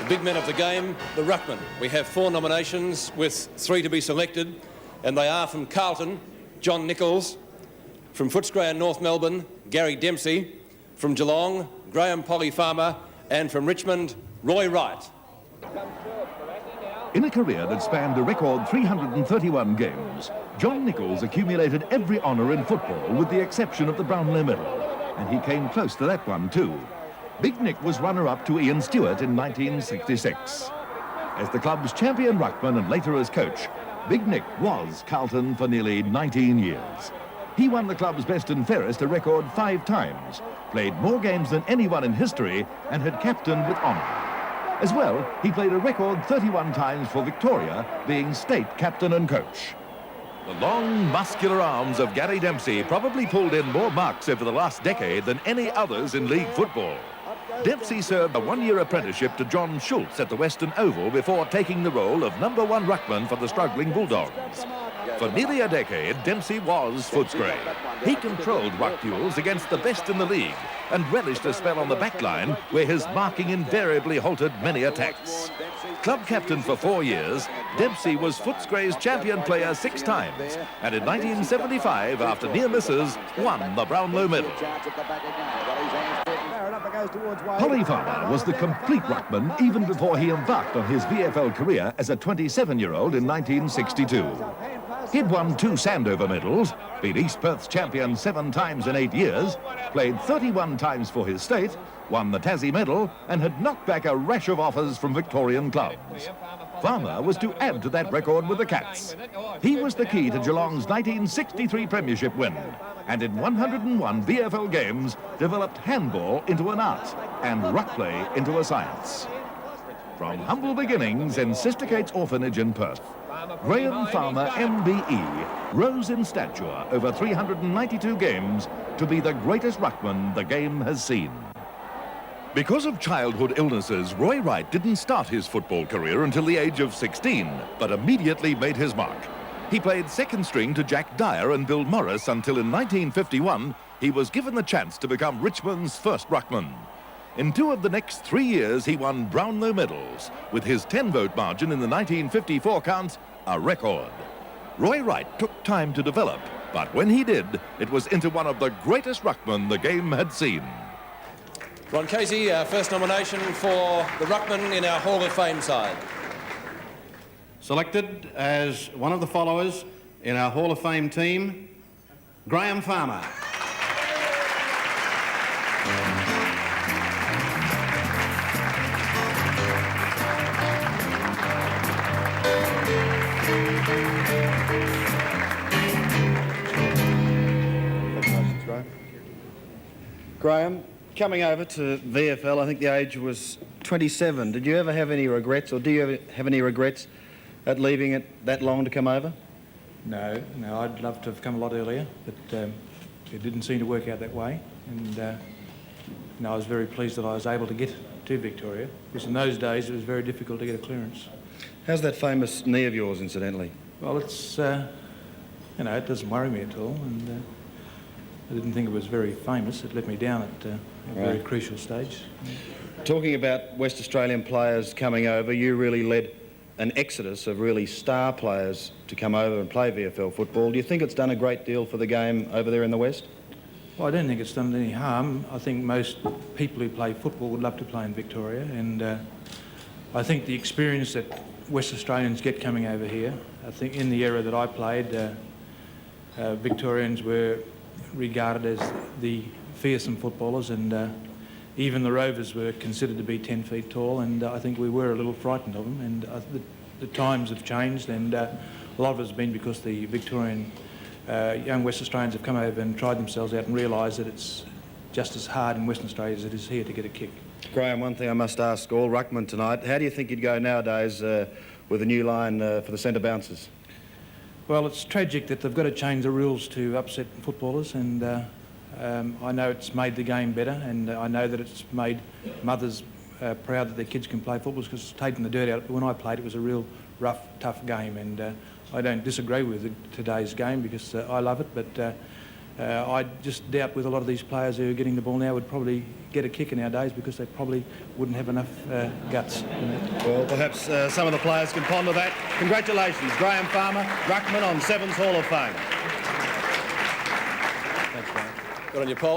big men of the game, the ruckmen. We have 4 nominations with 3 to be selected, and they are from Carlton, John Nichols; from Footscray and North Melbourne, Gary Dempsey; from Geelong, Graham Polly Farmer; and from Richmond, Roy Wright. In a career that spanned a record 331 games, John Nichols accumulated every honour in football with the exception of the Brownlow Medal, and he came close to that one too. Big Nick was runner-up to Ian Stewart in 1966. As the club's champion ruckman and later as coach, Big Nick was Carlton for nearly 19 years. He won the club's best and fairest a record 5 times, played more games than anyone in history, and had captained with honour. As well, he played a record 31 times for Victoria, being state captain and coach. The long, muscular arms of Gary Dempsey probably pulled in more marks over the last decade than any others in league football. Dempsey served a 1-year apprenticeship to John Schultz at the Western Oval before taking the role of #1 ruckman for the struggling Bulldogs. For nearly a decade, Dempsey was Footscray. He controlled ruck duels against the best in the league and relished a spell on the back line where his marking invariably halted many attacks. Club captain for 4 years, Dempsey was Footscray's champion player 6 times, and in 1975, after near misses, won the Brownlow Medal. Polly Farmer was the complete ruckman even before he embarked on his VFL career as a 27-year-old in 1962. He'd won 2 Sandover medals, been East Perth's champion 7 times in 8 years, played 31 times for his state, won the Tassie medal, and had knocked back a rash of offers from Victorian clubs. Farmer was to add to that record with the Cats. He was the key to Geelong's 1963 premiership win, and in 101 VFL games developed handball into an art and ruck play into a science. From humble beginnings in Sister Kate's orphanage in Perth, Graham Farmer MBE rose in stature over 392 games to be the greatest ruckman the game has seen. Because of childhood illnesses, Roy Wright didn't start his football career until the age of 16, but immediately made his mark. He played second string to Jack Dyer and Bill Morris until in 1951 he was given the chance to become Richmond's first ruckman. In 2 of the next 3 years, he won Brownlow medals, with his 10-vote margin in the 1954 count a record. Roy Wright took time to develop, but when he did, it was into one of the greatest ruckmen the game had seen. Ron Casey, our first nomination for the ruckman in our Hall of Fame side. Selected as one of the followers in our Hall of Fame team, Graham Farmer. Graham, coming over to VFL, I think the age was 27. Did you ever have any regrets, or do you ever have any regrets at leaving it that long to come over? No, I'd love to have come a lot earlier, but it didn't seem to work out that way. And I was very pleased that I was able to get to Victoria, because in those days it was very difficult to get a clearance. How's that famous knee of yours, incidentally? Well, it's, it doesn't worry me at all, and I didn't think it was very famous. It let me down at a very crucial stage. Talking about West Australian players coming over, you really led an exodus of really star players to come over and play VFL football. Do you think it's done a great deal for the game over there in the West? Well, I don't think it's done any harm. I think most people who play football would love to play in Victoria, and I think the experience that West Australians get coming over here, I think in the era that I played, Victorians were regarded as the fearsome footballers, and even the Rovers were considered to be 10 feet tall, and I think we were a little frightened of them, and the times have changed, and a lot of it has been because the Victorian young West Australians have come over and tried themselves out and realised that it's just as hard in Western Australia as it is here to get a kick. Graham, one thing I must ask all ruckmen tonight, how do you think you'd go nowadays with a new line for the centre bouncers? Well, it's tragic that they've got to change the rules to upset footballers, and I know it's made the game better, and I know that it's made mothers proud that their kids can play football, because it's taken the dirt out. But when I played, it was a real rough, tough game, and I don't disagree with today's game because I love it, but I just doubt with a lot of these players who are getting the ball now would probably get a kick in our days because they probably wouldn't have enough guts. Well, perhaps some of the players can ponder that. Congratulations, Graham Farmer, ruckman on Sevens Hall of Fame. Good on your poll.